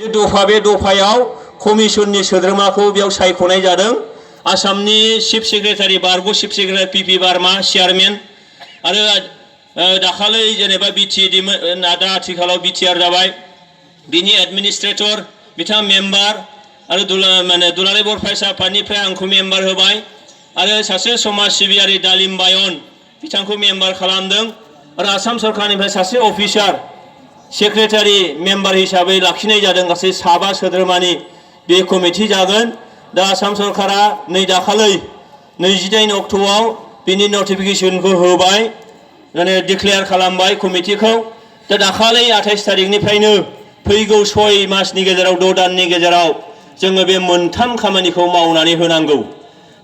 बे दफायाव कमिसननि सोद्रोमाखौ बेयाव सायख'नाय जादों। आसामनि चिफ सेक्रेटारि बारग' chief secretary P Barama chairman आरो दाखालै जेनेबा बिटिएडि दा आथिखालाव बिटिआर जाबाय बिनि एडमिनिस्ट्रेटर बिथाङा मेम्बार आरो दुलाराय बर' फरायसा आफादनिफ्राय आंखौ मेम्बार होबाय आरो सासे समाज सिबियारि दालिम बायन बिथांखौ मेम्बार खालामदों आरो आसाम सरकारनिफ्राय सासे अफिसार सेक्रेटारि मेम्बार हिसाबै लाखिनाय जादों। गासै 7 सोद्रोमानि बे कमिटि जागोन। दा आसाम सरकारा नै दाखालै 28 अक्ट'आव बिनि नटिफिकेशनखौ होबाय माने डिक्लेयार खालामबाय कमिटिखौ। दा दाखालै 28 तारिखनिफ्रायनो फैगौ 6 मासनि गेजेराव 6 दाननि गेजेराव जोङो बे मोनथाम खामानिखौ मावनानै होनांगौ।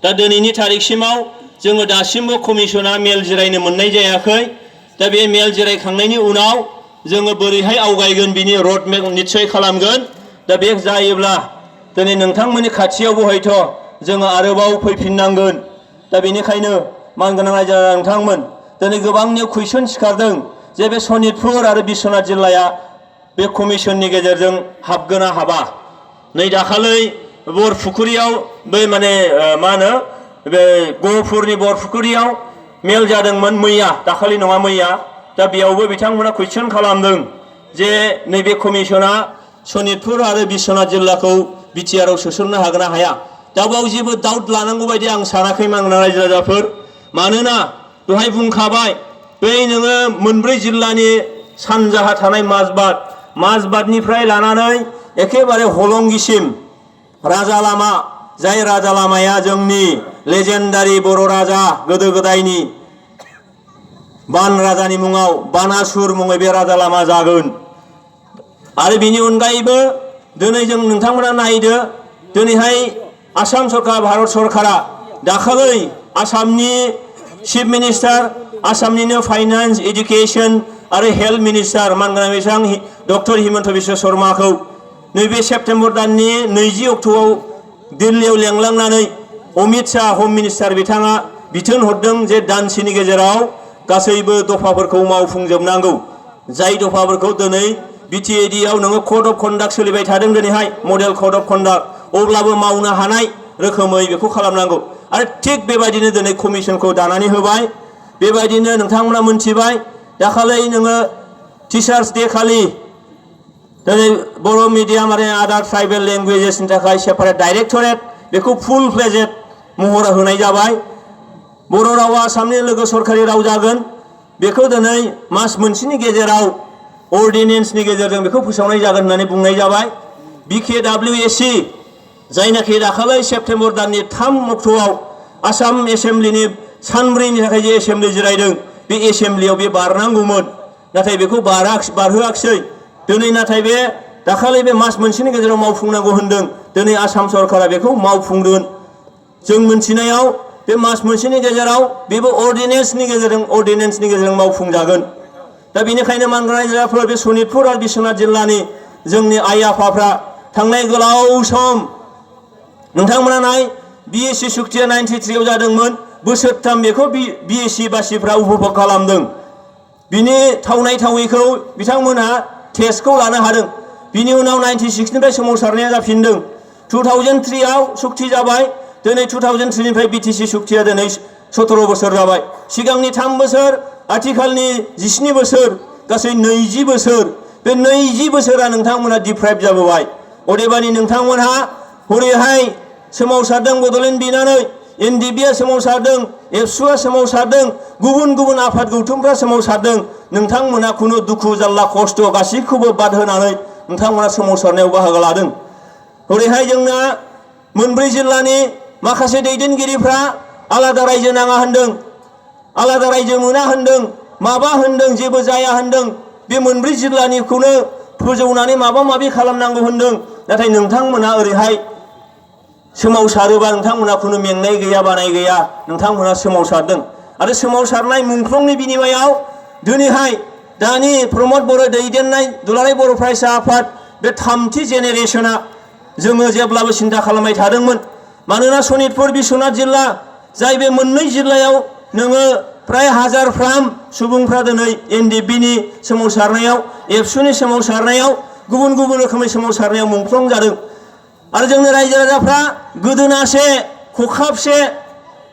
दा दिनैनि तारिखसिमाव जोङो दासिमबो कमिसना मेल जिरायनो मोननाय जायाखै। दा बे मेल जिरायखांनायनि उनाव जोङो बोरैहाय आवगायगोन बिनि रड मेप निश्चय खालामगोन। दा बे जायोब्ला दिनै नोंथांमोननि खाथियावबो हयथ' जोङो आरोबाव फैफिननांगोन। दा बेनिखायनो मानगोनां रायजो नोंथांमोन दिनै गोबांनियाव कुइसन सिखारदों जे बे सनितपुर आरो बिश्वनाथ जिल्लाया बे कमिसननि गेजेरजों हाबगोन ना हाबा। नै दाखालै बरफुखुरियाव बै माने मा होनो बे गहपुरनि बरफुखुरियाव मेल जादोंमोन मैया, दाखालि नङा मैया। दा बेयावबो बिथांमोना कुइसन खालामदों जे नैबे कमिसना सनितपुर आरो बिश्वनाथ जिल्लाखौ बिटिआरआव सोसननो हागोन ना हाया। दा बाव जेबो डाउट लानांगौ बायदि आं सानाखै मानगोनां रायजो राजाफोर। मानोना दहाय बुंखाबाय बै नोङो मोनब्रै जिल्लानि सानजाहा थानाय माजबादनिफ्राय लानानै एखेबारे हलंगिसिम राजा लामा, जाय राजा लामाया जोंनि लेजेन्डारि बर' राजा गोदो गोदायनि बान राजानि मुङाव बानासुर मुङै बे राजा लामा जागोन। आरो बिनि अनगायैबो दिनै जों नोंथांमोना नायदो दिनैहाय आसाम सरकार भारत सरकारा दाखालै आसामनि चिफ मिनिस्टार, आसामनिनो फाइनान्स, एडुकेशन आरो हेल्थ मिनिस्टार मानगोनां बिथां डक्टर हिमन्त बिश्व शर्माखौ नैबे सेप्तेम्बर दाननि 20 अक्ट'आव दिल्लीयाव लेंलांनानै अमित शाह हम मिनिस्टार बिथाङा बिथोन हरदों जे दानसेनि गेजेराव गासैबो दफाफोरखौ मावफुंजोबनांगौ। जाय दफाफोरखौ दिनै बिटिएडिआव नोङो कड अफ कन्डाक्ट सोलिबाय थादों दिनैहाय मडेल कड अफ कन्डाक्ट, अब्लाबो मावनो हानाय रोखोमै बेखौ खालामनांगौ। आरो थिग बेबायदिनो दिनै कमिसनखौ दानानै होबाय। बेबायदिनो नोंथांमोना मोनथिबाय दाखालै नोङो टिचार्स डे खालि दिनै बर' मिडियाम आरो आदार ट्राइबेल लेंगुवेजेसनि थाखाय सेपारेट डाइरेक्टरेट बेखौ फुल फ्लेजेड महर होनाय जाबाय। बर' रावा आसामनि लोगो सरकारि राव जागोन। बेखौ दिनै मास मोनसेनि गेजेराव अर्डिनेन्सनि गेजेरजों बेखौ फोसावनाय जागोन होननानै बुंनाय जाबाय। BKWSC जायनाखि दाखालै सेप्तेम्बर दाननि 3 अक्ट'आव आसाम एसेम्ब्लिनि सानब्रैनि थाखाय जे एसेम्ब्लि जिरायदों बे एसेम्ब्लियाव बे बारनांगौमोन, नाथाय बेखौ बारहोआखिसै। दिनै नाथाय बे दाखालै बे मास मोनसेनि गेजेराव मावफुंनांगौ होनदों। दिनै आसाम सरकारा बेखौ मावफुंगोन। जों मिथिनायाव बे मास मोनसेनि गेजेराव बेबो अर्डिनेन्सनि गेजेरजों मावफुंजागोन। दा बेनिखायनो मानगोनां रायजोफोर बे सनितपुर आरो बिश्वनाथ जिल्लानि जोंनि आइ आफाफ्रा थांनाय गोलाव सम नोंथांमोना नाय बिएसि सुक्तिया 93 आव जादोंमोन। बोसोरथाम बेखौ बिएसि बासिफ्रा उपभोग खालामदों। बिनि थावनाय थावैखौ बिथांमोना टेस्टखौ लानो हादों। बिनि उनाव 96निफ्राय सोमावसारनाया जाफिनदों। 2003 आव सुक्ति जाबाय। दिनै 2003निफ्राय बिटिसि सुक्तिया दिनै 17 बोसोर जाबाय। सिगांनि 3 बोसोर, आथिखालनि 17 बोसोर, गासै 20 बोसोर। बे 20 बोसोरा नोंथांमोना डिप्राइभ जाबोबाय। अदेबानि नोंथांमोनहा हरैहाय सोमावसारदों बड'लेण्ड बिनानै, एनडिबिआ सोमावसारदों, एबसुआ सोमावसारदों, गुबुन गुबुन आफाद गौथुमफ्रा सोमावसारदों। नोंथांमोना खुनु दुखु जारला खस्थ' गासैखौबो बाद होनानै नोंथांमोना सोमावसारनायाव बाहागो लादों। हरैहाय जोंना मोनब्रै जिल्लानि माखासे दैदेनगिरिफ्रा आलादा रायजो नाङा होनदों, आलादा रायजो मोना होनदों, माबा होनदों, जेबो जाया होनदों। बे मोनब्रै जिल्लानिखौनो फोजौनानै माबा माबि खालामनांगौ होनदों। नाथाय नोंथांमोना ओरैहाय सोमावसारोबा नोंथांमोना खुनु मेंनाय गैया, बानाय गैया, नोंथांमोना सोमावसारदों। आरो सोमावसारनाय मुंख्लंनि बिनिमयाव दिनैहाय दानि प्रमद बर' दैदेननाय दुलाराय बर' फरायसा आफाद बे 3थि जेनेरेसना जोङो जेब्लाबो सिन्था खालामबाय थादोंमोन। मानोना सनितपुर बिश्वनाथ जिल्ला जाय बे मोननै जिल्लायाव नोङो प्राय हाजारफ्राम सुबुंफ्रा दिनै एनडिबिनि सोमावसारनायाव, एबसुनि सोमावसारनायाव गुबुन गुबुन रोखोमै सोमावसारनायाव मुंख्लं जादों आरो जोंनि रायजो राजाफ्रा गोदोनासे खखाबसे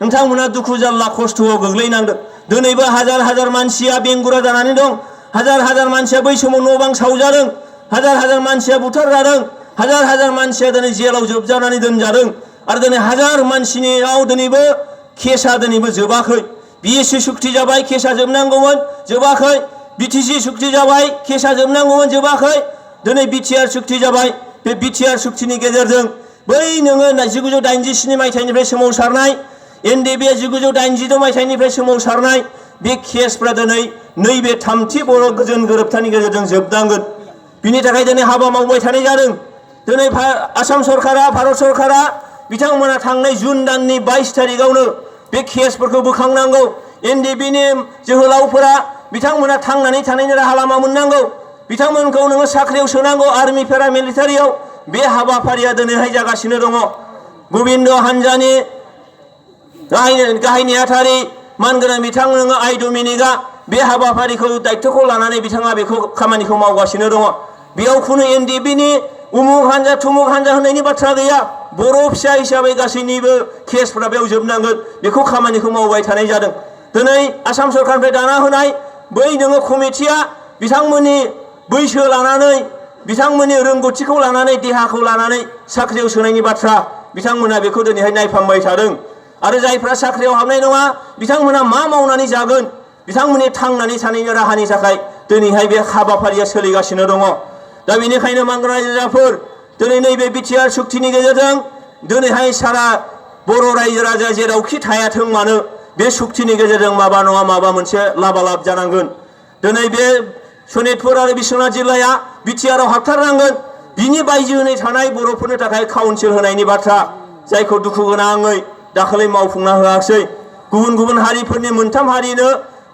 नोंथांमोना दुखु जारला खस्थ'आव गोग्लैनांदों दिनैबो हाजार हाजार मानसिया बेंगुरा जानानै दं हाजार हाजार मानसिया बै समाव न' बां सावजादों हाजार हाजार मानसिया बुथारजादों हाजार हाजार मानसिया दिनै जेलाव जोबजानानै दोनजादों आरो दिनै हाजार मानसिनियाव दिनैबो केसा दिनैबो जोबाखै बिएसि सुक्ति जाबाय केसा जोबनांगौमोन जोबाखै बिटिसि सुक्ति जाबाय केसा जोबनांगौमोन जोबाखै दिनै बिटिआर सुक्ति जाबाय बे बिटिआर सुक्तिनि गेजेरजों बै नोङो 1987 मायथाइनिफ्राय सोमावसारनाय एनडिएफबि 1986 मायथाइनिफ्राय सोमावसारनाय बे केसफ्रा दिनै नैबे थामथि बर' गोजोन गोरोबथानि गेजेरजों जोबनांगोन बिनि थाखाय दिनै हाबा मावबाय थानाय जादों दिनै आसाम सरकारा भारत सरकारा बिथांमोना थांनाय जुन दाननि 22 तारिखआवनो बे केसफोरखौ बोखांनांगौ एनडिएफबिनि जोहोलावफोरा बिथांमोना थांनानै थानायनि राहा लामा मोननांगौ बिथांमोनखौ नोङो साख्रियाव सोनांगौ आर्मि पेरामिलिटारियाव बे हाबाफारिया दिनैहाय जागासिनो दङ गोबिन्द हानजानि गाहाय नेहाथारि मानगोनां बिथां नोङो आइ डमिनिकआ बे हाबाफारिखौ दायित्वखौ लानानै बिथाङा बेखौ खामानिखौ मावगासिनो दङ बेयाव खुनु एनडिएफबिनि उमुक हानजा थुमुक हानजा होननायनि बाथ्रा गैया बर' फिसा हिसाबै गासैनिबो केसफोरा बेयाव जोबनांगोन बेखौ खामानिखौ मावबाय थानाय जादों दिनै आसाम सरकारनिफ्राय दाना होनाय बै नोङो कमिटिया बिथांमोननि बैसो लानानै बिथांमोननि रोंगौथिखौ लानानै देहाखौ लानानै साख्रियाव सोनायनि बाथ्रा बिथांमोना बेखौ दिनैहाय नायफामबाय थादों आरो जायफ्रा साख्रियाव हाबनाय नङा बिथांमोना मा मावनानै जागोन बिथांमोननि थांनानै थानायनि राहानि थाखाय दिनैहाय बे हाबाफारिया सोलिगासिनो दङ दा बेनिखायनो मानगोनां रायजो राजाफोर दिनै नैबे बिटिआर सुक्तिनि गेजेरजों दिनैहाय सारा बर' रायजो राजा जेरावखि थायाथों मानो बे सुक्तिनि गेजेरजों माबा नङा माबा मोनसे लाबालाब जानांगोन दिनै बे सनितपुर आरो बिश्वनाथ जिल्लाया बिटिआराव हाबथारनांगोन बिनि बायजोनि थानाय बर'फोरनि थाखाय काउन्सिल होनायनि बाथ्रा जायखौ दुखु गोनाङै दाखालै मावफुंना होआखै गुबुन गुबुन हारिफोरनि मोनथाम हारिनो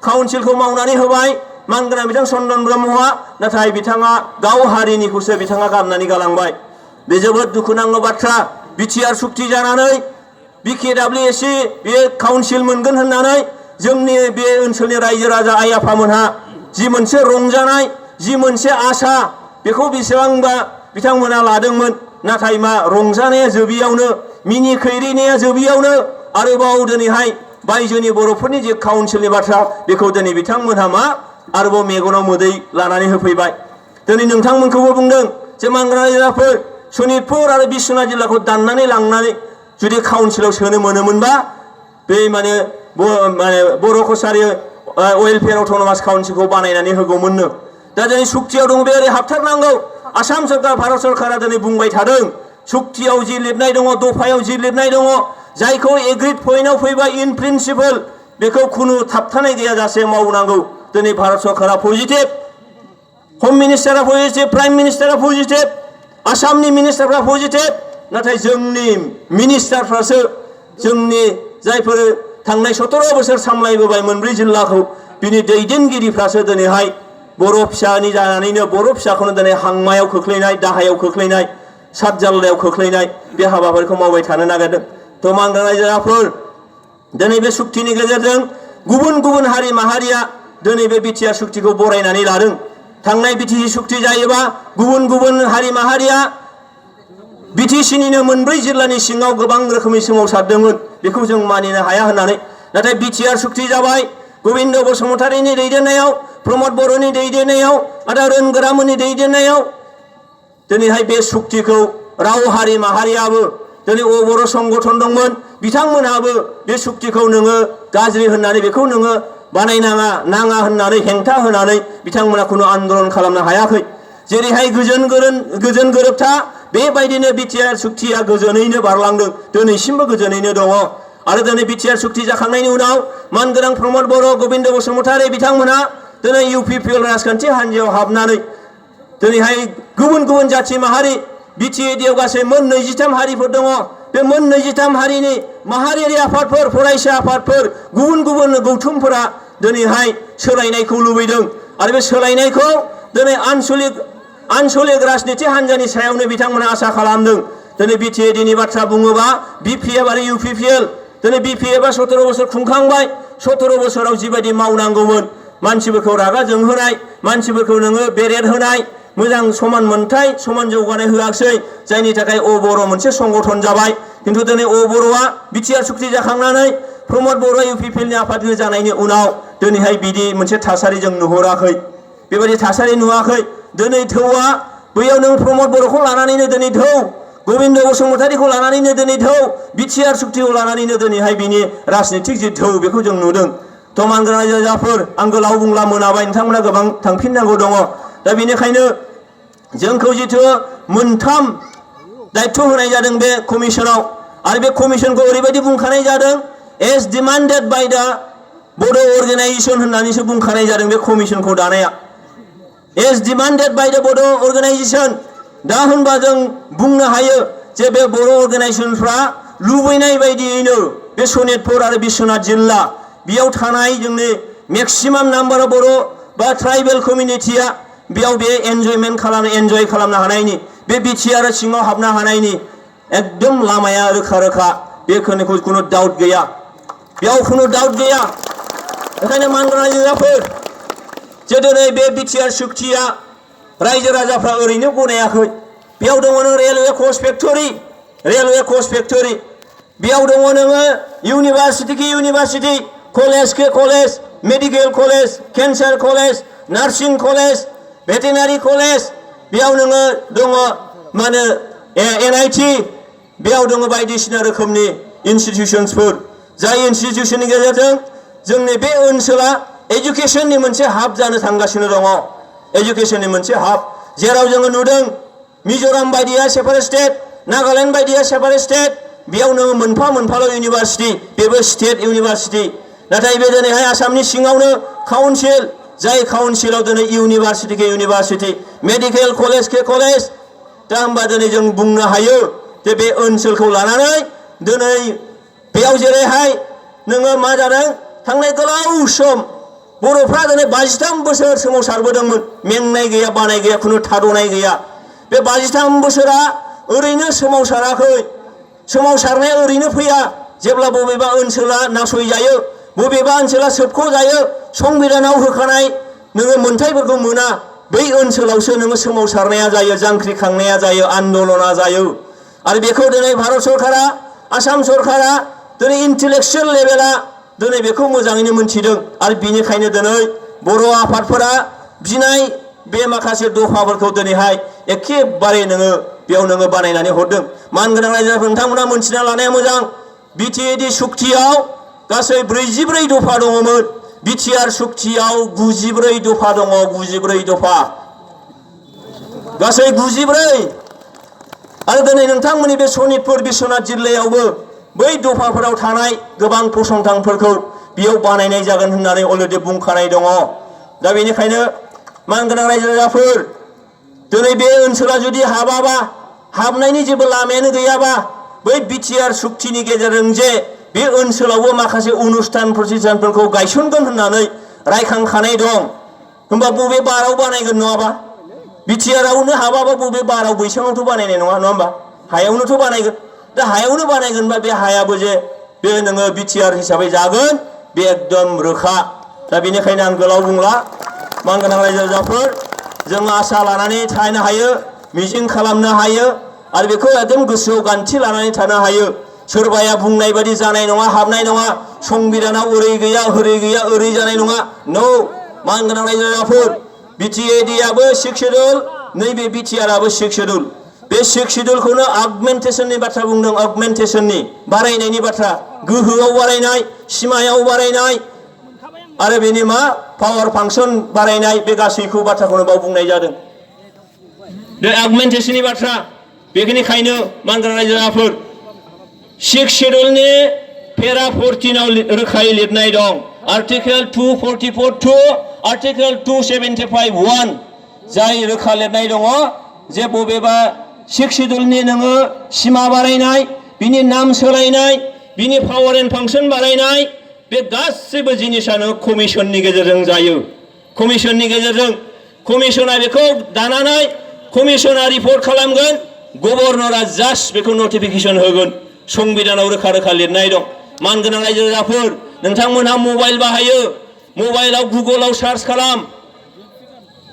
काउन्सिलखौ मावनानै होबाय मानगोनां बिथां चन्दन ब्रह्मआ नाथाय बिथाङा गाव हारिनिखौसो बिथाङा गारनानै गालांबाय बे जोबोद दुखुनांथाव बाथ्रा बिटिआर सुक्ति जानानै बिकेडब्लिउएसि बे काउन्सिल मोनगोन होननानै जोंनि बे ओनसोलनि रायजो राजा आइ आफामोनहा जि मोनसे रंजानाय जि मोनसे आसा बेखौ बेसेबांबा बिथांमोना लादोंमोन नाथाय मा रंजानाया जोबियावनो मिनि खैरिनाया जोबियावनो आरोबाव दिनैहाय बायजोनि बर'फोरनि जे काउन्सिलनि बाथ्रा बेखौ दिनै बिथांमोनहा मा आरोबाव मेगनाव मोदै लानानै होफैबाय दिनै नोंथांमोनखौबो बुंदों जे मानगोनां रायजोफोर सनितपुर आरो बिश्वनाथ जिल्लाखौ दाननानै लांनानै जुदि काउन्सिलाव सोनो मोनोमोनबा बे माने बर' कसारि वेलफेयार अट'नमास काउन्सिलखौ बानायनानै होगौमोननो दा दिनै सुक्तियाव दङ बे ओरै हाबथारनांगौ आसाम सरकार भारत सरकारा दिनै बुंबाय थादों सुक्तियाव जि लिरनाय दङ दफायाव जि लिरनाय दङ जायखौ एग्रिड पइन्टआव फैबा इन प्रिन्सिपल बेखौ खुनु थाबथानाय गैयाजासे मावनांगौ दिनै भारत सरकारा पजिटिभ हम मिनिस्टारा पजिटिभ प्राइम मिनिस्टारा पजिटिभ आसामनि मिनिस्टारफ्रा पजिटिभ नाथाय जोंनि मिनिस्टारफ्रासो जोंनि जायफोर थांनाय 17 बोसोर सामलायबोबाय मोनब्रै जिल्लाखौ बिनि दैदेनगिरिफ्रासो दिनैहाय बर' फिसानि जानानैनो बर' फिसाखौनो दिनै हांमायाव खोख्लैनाय दाहायाव खोख्लैनाय सातजाल्लायाव खोख्लैनाय बे हाबाफारिखौ मावबाय थानो नागिरदों थ' मानगोनां रायजो राजाफोर दिनै बे सुक्तिनि गेजेरजों गुबुन गुबुन हारि माहारिया दिनै बे बिटिआर सुक्तिखौ बरायनानै लादों थांनाय बिटिसि सुक्ति जायोबा गुबुन गुबुन हारि माहारिया बिटिसिनिनो मोनब्रै जिल्लानि सिङाव गोबां रोखोमै सोमावसारदोंमोन बेखौ जों मानिनो हाया होननानै नाथाय बिटिआर सुक्ति जाबाय गोबिन्द बसुमतारीनि दैदेननायाव प्रमद बर'नि दैदेननायाव आरो रोनगोरामोननि दैदेननायाव दिनैहाय बे सुक्तिखौ राव हारि माहारियाबो दिनै बर' संगठन दंमोन बिथांमोनहाबो बे सुक्तिखौ नोङो गाज्रि होननानै बेखौ नोङो बानायनाङा नाङा होननानै हेंथा होनानै बिथांमोना खुनु आन्दोलन खालामनो हायाखै जेरैहाय गोजोन गोरोबथा बेबायदिनो बिटिआर सुक्तिया गोजोनैनो बारलांदों दिनैसिमबो गोजोनैनो दङ आरो दिनै बिटिआर सुक्ति जाखांनायनि उनाव मानगोनां प्रमद बर' गोबिन्द बसुमतारी बिथांमोना दिनै इउपिपिएल राजखान्थि हान्जायाव हाबनानै दिनैहाय गुबुन गुबुन जाथि माहारि बिटिएडिआव गासै मोन 23 हारिफोर दङ बे मोन 23 हारिनि माहारियारि आफादफोर फरायसा आफादफोर गुबुन गुबुन गौथुमफोरा दिनैहाय सोलायनायखौ लुबैदों आरो बे सोलायनायखौ दिनै आन्चलिक राजनिति हान्जानि सायावनो बिथांमोना आसा खालामदों दिनै बिटिएडिनि बाथ्रा बुङोबा बिपिएफ आरो इउपिपिएल दिनै बिपिएफआ 17 बोसोर खुंखांबाय 17 बोसोराव जिबायदि मावनांगौमोन मानसिफोरखौ रागा जोंहोनाय मानसिफोरखौ नोङो बेरेट होनाय मोजां समान मोनथाय समान जौगानाय होआखै जायनि थाखाय अबर' मोनसे संगठन जाबाय किन्तु दिनै अबर'आ बिटिआर सुक्ति जाखांनानै प्रमद बर' इउपिपिएलनि आफादगिरि जानायनि उनाव दिनैहाय बिदि मोनसे थासारि जों नुहुराखै बेबायदि थासारि नुवाखै दिनै थौआ बैयाव नों प्रमद बर'खौ लानानैनो दिनै थौ गोविन्द बसुमतारीखौ लानानैनो दिनै थौ बिटिआर सुक्तिखौ लानानैनो दिनैहाय बिनि राजनितिक जि थौ बेखौ जों नुदों थ' मानगोनां रायजो राजाफोर आं गोलाव बुंला मोनाबाय नोंथांमोना गोबां थांफिननांगौ दङ दा बेनिखायनो जोंखौ जिथु मोनथाम दायित्व होनाय जादों बे कमिसनाव आरो बे कमिसनखौ ओरैबायदि बुंखानाय जादों एज डिमान्डेड बाय दा बड' अर्गेनाइजेसन होननानैसो बुंखानाय जादों बे कमिसनखौ दानाया एज डिमान्डेड बाय दा बड' अर्गेनाइजेसन दा होनबा जों बुंनो हायो जे बे बर' अर्गेनाइजेसनफ्रा लुबैनाय बायदियैनो बे सनितपुर आरो बिश्वनाथ जिल्ला बेयाव थानाय जोंनि मेक्सिमाम नाम्बार अफ बर' बा ट्राइबेल कमिउनिटिया बेयाव बे एन्जय खालामनो हानायनि बे बिटिआर सिङाव हाबनो हानायनि एकदम लामाया रोखा रोखा बे खोनोखौ खुनु डाउट गैया बेयाव खुनु डाउट गैया ओंखायनो मानगोनां रायजो राजाफोर जे दिनै बे बिटिआर सुक्तिया रायजो राजाफ्रा ओरैनो गनायाखै बेयाव दङ नों रेलवे कच फेक्टरि बेयाव दङ नोङो इउनिभार्सिटि कि इउनिभार्सिटि कलेज के college medical college cancer college nursing college veterinary college बेयाव नोङो दङ मा होनो NIT बेयाव दङ बायदिसिना रोखोमनि इनस्टिट्युशनसफोर जाय इनस्टिट्युशननि गेजेरजों जोंनि बे ओनसोला एजुकेशननि मोनसे हाब जानो थांगासिनो दङ एजुकेशननि मोनसे हाब जेराव जोङो नुदों मिजोराम बायदिया सेपारेट स्टेट नागालेण्ड बायदिया सेपारेट स्टेट बेयाव नोङो मोनफा मोनफाल' इउनिभार्सिटि बेबो स्टेट इउनिभार्सिटि नाथाय बे दिनैहाय आसामनि सिङावनो काउन्सिल जाय काउन्सिलाव दिनै इउनिभार्सिटि के इउनिभार्सिटि मेडिकेल कलेज के कलेज दा होमबा दिनै जों बुंनो हायो जे बे ओनसोलखौ लानानै दिनै बेयाव जेरैहाय नोङो मा जादों थांनाय गोलाव सम बर'फ्रा दिनै 53 बोसोर सोमावसारबोदोंमोन मेंनाय गैया बानाय गैया खुनु थाद'नाय गैया बे 53 बोसोरा ओरैनो सोमावसाराखै सोमावसारनाया ओरैनो फैया जेब्ला बबेबा ओनसोला नासयजायो बबेबा ओनसोला सोबख'जायो संबिधानाव होखानाय नोङो मोनथायफोरखौ मोना बै ओनसोलावसो नोङो सोमावसारनाया जायो जांख्रिखांनाया जायो आन्दलना जायो आरो बेखौ दिनै भारत सरकारा आसाम सरकारा दिनै इन्टेलेक्चुयेल लेभेला दिनै बेखौ मोजाङैनो मोनथिदों आरो बिनिखायनो दिनै बर' आफादफोरा बिनाय बे माखासे दफाफोरखौ दिनैहाय एखेबारे नोङो बेयाव नोङो बानायनानै हरदों मानगोनां रायजोफोर नोंथांमोना मोनथिना लानाया मोजां बिटिएडि सुक्तियाव गासै 44 दफा दङमोन बिटिआर सुक्तियाव 94 दफा दङ 94 दफा गासै 94 आरो दिनै नोंथांमोननि बे सनितपुर बिश्वनाथ जिल्लायावबो बै दफाफोराव थानाय गोबां फसंथानफोरखौ बेयाव बानायनाय जागोन होननानै अलरेडि बुंखानाय दङ दा बेनिखायनो मानगोनां रायजो राजाफोर दिनै बे ओनसोला जुदि हाबाबा हाबनायनि जेबो लामायानो गैयाबा बै बिटिआर सुक्तिनि गेजेरजों जे बे ओनसोलावबो माखासे अनुष्ठान प्रतिष्ठानफोरखौ गायसनगोन होननानै रायखांखानाय दं होमबा बबे बाराव बानायगोन नङाबा बिटिआरावनो हाबाबा बबे बाराव बैसाङावथ' बानायनाय नङा होमबा हायावनोथ' बानायगोन दा हायावनो बानायगोनबा बे हायाबो जे बे नोङो बिटिआर हिसाबै जागोन बे एकदम रोखा दा बेनिखायनो आं गोलाव बुंला मानगोनां रायजो राजाफोर जों आसा लानानै थानो हायो मिजिं खालामनो हायो आरो बेखौ एकदम गोसोआव गान्थि लानानै थानो हायो सोरबाया बुंनाय बायदि जानाय नङा हाबनाय नङा संबिधानाव ओरै गैया ओरै जानाय नङा नो मानगोनां रायजो राजाफोर बिटिएडिआबो 6 शेड्युल नैबे बिटिआरआबो 6 शेड्युल बे 6 शेड्युलखौनो अगमेन्टेशननि बाथ्रा बुंदों अगमेन्टेशननि बारायनायनि बाथ्रा गोहोआव बारायनाय सिमायाव बारायनाय आरो बेनि मा पावार फांसन बारायनाय बे गासैखौ बाथ्राखौनो बाव बुंनाय जादों बे अगमेन्टेशननि बाथ्रा बेनिखायनो मानगोनां रायजो राजाफोर 6 शेड्युलनि पेरा 14आव रोखायै लिरनाय दं आर्टिकेल 244(2) आर्टिकेल 275(1) जाय रोखा लिरनाय दङ जे बबेबा 6 शेड्युलनि नोङो सिमा बारायनाय बिनि नाम सोलायनाय बिनि पावार एन्ड फांसन बारायनाय बे गासैबो जिनिसानो कमिसननि गेजेरजों जायो कमिसननि गेजेरजों कमिसना बेखौ दानानै कमिसना रिपर्ट खालामगोन गभर्नरा जास्ट बेखौ नटिफिकेशन होगोन संबिधानाव रोखा रोखा लिरनाय दं मानगोनां रायजो राजाफोर नोंथांमोनहा मबाइल बाहायो मबाइलाव गुगोलाव सार्च खालाम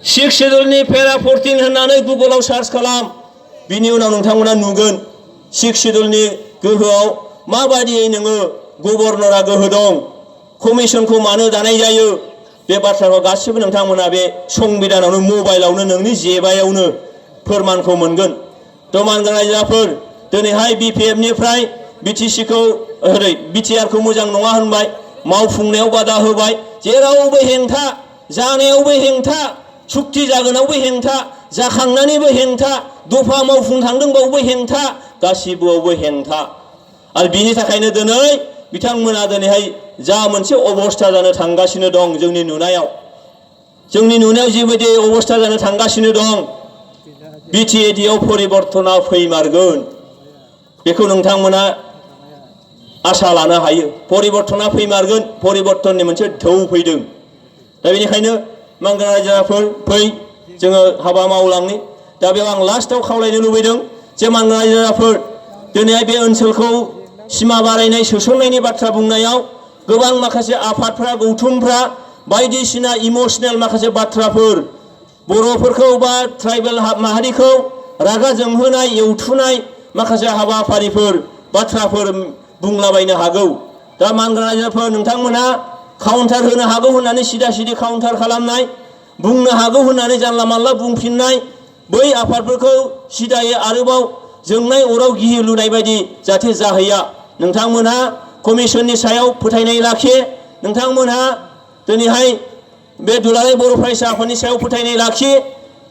सिक्स शेड्युलनि पेरा 14 होननानै गुगोलाव सार्च खालाम बिनि उनाव नोंथांमोना नुगोन सिक्स शेड्युलनि गोहोआव माबायदियै नोङो गभर्नरा गोहो दं कमिसनखौ मानो दानाय जायो बे बाथ्राखौ गासिबो नोंथांमोना बे संबिधानावनो मबाइलावनो नोंनि जेबायावनो फोरमानखौ मोनगोन। मानगोनां रायजोफोर दिनैहाय BPF-निफ्राय BTC-खौ BTR-खौ मोजां नङा होनबाय मावफुंनायाव बादा होबाय जेरावबो हेंथा जानायावबो हेंथा सुक्ति जागोनावबो हेंथा जाखांनानैबो हेंथा दफा मावफुं थांदोंबावबो हेंथा गासिबोआवबो हेंथा आरो बिनि थाखायनो दिनै बिथांमोना दिनैहाय जा मोनसे अबस्था जानो थांगासिनो दं जोंनि नुनायाव जिबायदि अबस्था जानो थांगासिनो दं BTAD-आव परिबर्तना फैमारगोन बेखौ नोंथांमोना आसा लानो हायो परिबर्तना फैमारगोन परिबर्तननि मोनसे ढौ फैदों दा बेनिखायनो मानगोनां रायजोफोर फै जोङो हाबा मावलांनि दा बेयाव आं लास्टआव खावलायनो लुबैदों जे मानगोनां रायजोफोर दिनैहाय बे ओनसोलखौ सिमा बारायनाय सोसननायनि बाथ्रा बुंनायाव गोबां माखासे आफादफ्रा गौथुमफ्रा बायदिसिना इमोशनेल माखासे बाथ्राफोर बर'फोरखौ बा ट्राइबेल माहारिखौ रागा जोंहोनाय एवथुनाय माखासे हाबाफारिफोर बाथ्राफोर बुंलाबायनो हागौ दा मानगोनां रायजोफोर नोंथांमोना काउन्टार होनो हागौ होननानै सिदा सिदि काउन्टार खालामनाय बुंनो हागौ होननानै जानला मानला बुंफिननाय बै आफादफोरखौ सिदायै आरोबाव जोंनाय अराव गिहि लुनाय बायदि जाहाथे जाहैया नोंथांमोनहा कमिसननि सायाव फोथायनाय लाखियो नोंथांमोनहा दिनैहाय बे दुलाराय बर' फरायसा आफादनि सायाव फोथायनाय लाखियो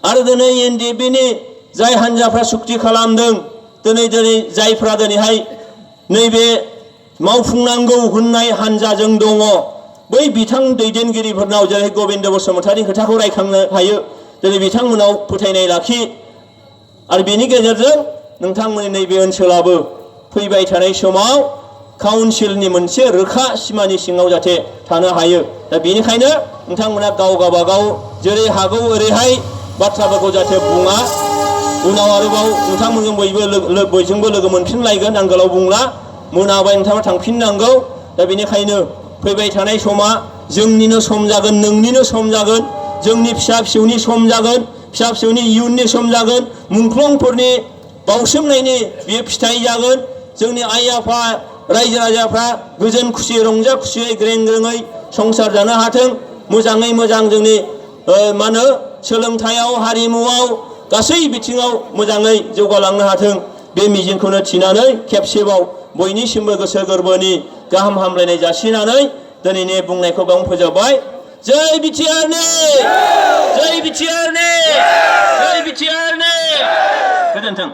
आरो दिनै NDF-नि जाय हान्जाफ्रा सुक्ति खालामदों दिनै जायफ्रा दिनैहाय नैबे मावफुंनांगौ होननाय हान्जाजों दङ बै बिथां दैदेनगिरिफोरनाव जेरै गबिन्द बसुमतारिनि खोथाखौ रायखांनो हायो दिनै बिथांमोनाव फोथायनाय लाखि आरो बेनि गेजेरजों नोंथांमोननि नैबे ओनसोलाबो फैबाय थानाय समाव काउन्सिलनि मोनसे रोखा सिमानि सिङाव जाहाथे थानो हायो दा बेनिखायनो नोंथांमोना गाव गावबागाव जेरै हागौ ओरैहाय बाथ्राफोरखौ जाहाथे बुङा उनाव आरोबाव नोंथांमोनजों बयजोंबो लोगो मोनफिनलायगोन आं गोलाव बुंला मोनाबाय नोंथाङा थांफिननांगौ दा बेनिखायनो फैबाय थानाय समा जोंनिनो सम जागोन नोंनिनो सम जागोन जोंनि फिसा फिसौनि सम जागोन फिसा फिसौनि इयुननि सम जागोन मुंख्लंफोरनि बावसोमनायनि बेयो फिथाइ जागोन जोंनि आइ आफा रायजो राजाफ्रा गोजोन खुसि रंजा खुसियै ग्रें ग्रेङै संसार जानो हाथों मोजाङै मोजां जोंनि मा होनो सोलोंथायाव हारिमुआव गासै बिथिङाव मोजाङै जौगालांनो हाथों बे मिजिंखौनो थिनानै खेबसेबाव बयनिसिमबो गोसो गोरबोनि गाहाम हामलायनाय जासिनानै दिनैनि बुंनायखौ बावनो फोजोबबाय जय बिटिआरनि जय बिटिआरनि जय बिटिआरनि गोजोन्थों।